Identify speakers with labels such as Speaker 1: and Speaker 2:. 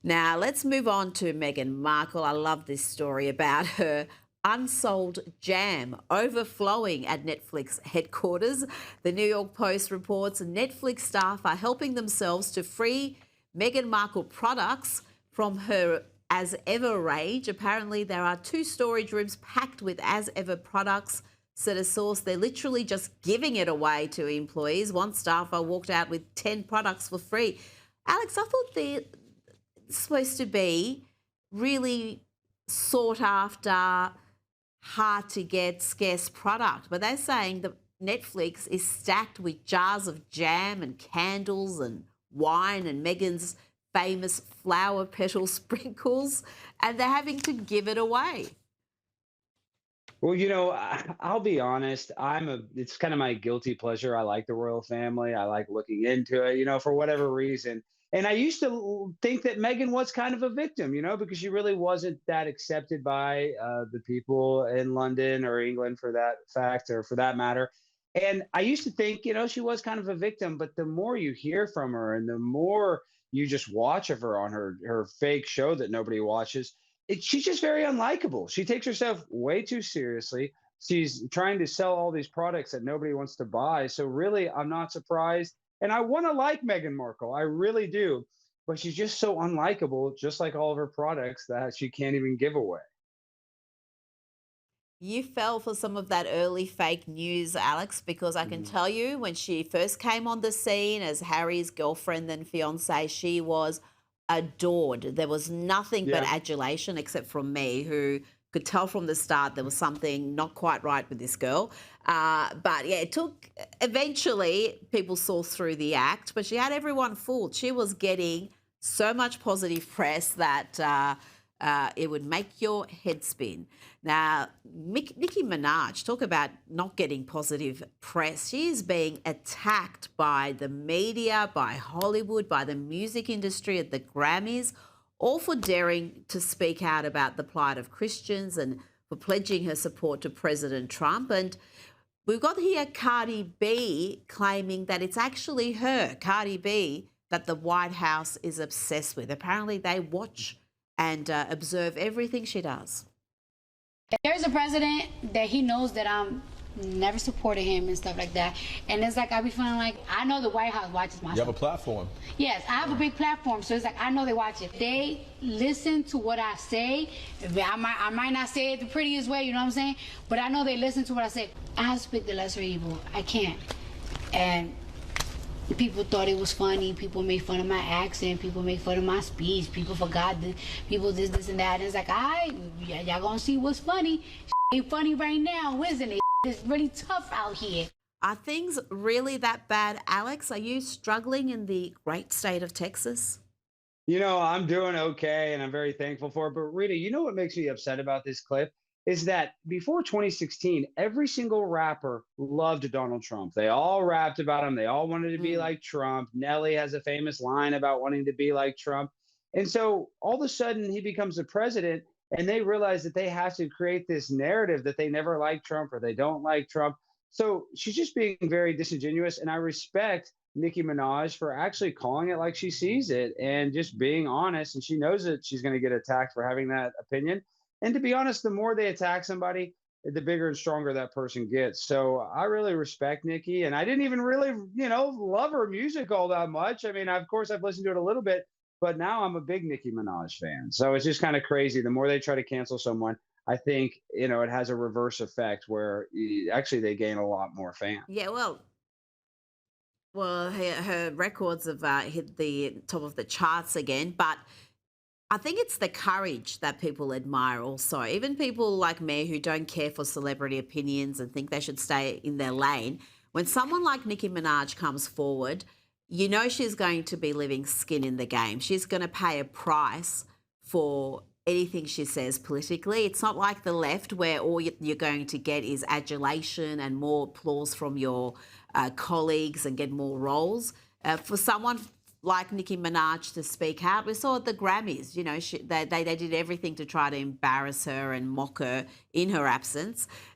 Speaker 1: Now, let's move on to Meghan Markle. I love this story about her unsold jam overflowing at Netflix headquarters. The New York Post reports Netflix staff are helping themselves to free Meghan Markle products from her As Ever range. Apparently, there are two storage rooms packed with As Ever products, said a source. They're literally just giving it away to employees. One staffer walked out with 10 products for free. Alex, I thought supposed to be really sought after, hard to get, scarce product. But they're saying that Netflix is stacked with jars of jam and candles and wine and Meghan's famous flower petal sprinkles, and they're having to give it away.
Speaker 2: Well, I'll be honest. It's kind of my guilty pleasure. I like the royal family. I like looking into it, for whatever reason. And I used to think that Meghan was kind of a victim, because she really wasn't that accepted by the people in London or England for that fact or for that matter. And I used to think, she was kind of a victim. But the more you hear from her and the more you just watch of her on her fake show that nobody watches, she's just very unlikable. She takes herself way too seriously. She's trying to sell all these products that nobody wants to buy. So really, I'm not surprised. And I want to like Meghan Markle. I really do. But she's just so unlikable, just like all of her products, that she can't even give away.
Speaker 1: You fell for some of that early fake news, Alex, because I can
Speaker 2: Mhm.
Speaker 1: tell you when she first came on the scene as Harry's girlfriend and fiance, she was adored. There was nothing but
Speaker 2: Yeah.
Speaker 1: adulation except from me, who could tell from the start there was something not quite right with this girl. But yeah, it took, eventually, people saw through the act, but she had everyone fooled. She was getting so much positive press that it would make your head spin. Now, Nicki Minaj, talk about not getting positive press. She is being attacked by the media, by Hollywood, by the music industry at the Grammys, all for daring to speak out about the plight of Christians and for pledging her support to President Trump. And we've got here Cardi B claiming that it's actually her, Cardi B, that the White House is obsessed with. Apparently, they watch and observe everything she does.
Speaker 3: There's a president that he knows that I'm never supported him and stuff like that. And it's like I be feeling like I know the White House watches my
Speaker 4: You
Speaker 3: show.
Speaker 4: have a platform.
Speaker 3: Yes, I have a big platform, so it's like I know they watch it. They listen to what I say. I might not say it the prettiest way, you know what I'm saying? But I know they listen to what I say. I speak the lesser evil. I can't. And people thought it was funny. People made fun of my accent. People made fun of my speech. People forgot that people this, and that. And it's like, y'all gonna see what's funny. Ain't funny right now, isn't it? It's really tough out here.
Speaker 1: Are things really that bad, Alex? Are you struggling in the great state of Texas?
Speaker 2: I'm doing okay and I'm very thankful for it. But Rita, what makes me upset about this clip is that before 2016, every single rapper loved Donald Trump. They all rapped about him. They all wanted to be
Speaker 1: Mm.
Speaker 2: like Trump. Nelly has a famous line about wanting to be like Trump. And so all of a sudden he becomes the president and they realize that they have to create this narrative that they never liked Trump or they don't like Trump. So she's just being very disingenuous. And I respect Nicki Minaj for actually calling it like she sees it and just being honest. And she knows that she's going to get attacked for having that opinion. And to be honest, the more they attack somebody, the bigger and stronger that person gets. So I really respect Nicki. And I didn't even really, love her music all that much. I mean, of course, I've listened to it a little bit, but now I'm a big Nicki Minaj fan. So it's just kind of crazy. The more they try to cancel someone, I think, it has a reverse effect where actually they gain a lot more fans.
Speaker 1: Yeah, well, her records have hit the top of the charts again, but I think it's the courage that people admire also. Even people like me who don't care for celebrity opinions and think they should stay in their lane. When someone like Nicki Minaj comes forward, you know she's going to be living skin in the game. She's going to pay a price for anything she says politically. It's not like the left where all you're going to get is adulation and more applause from your colleagues and get more roles. For someone like Nicki Minaj to speak out. We saw at the Grammys, they did everything to try to embarrass her and mock her in her absence.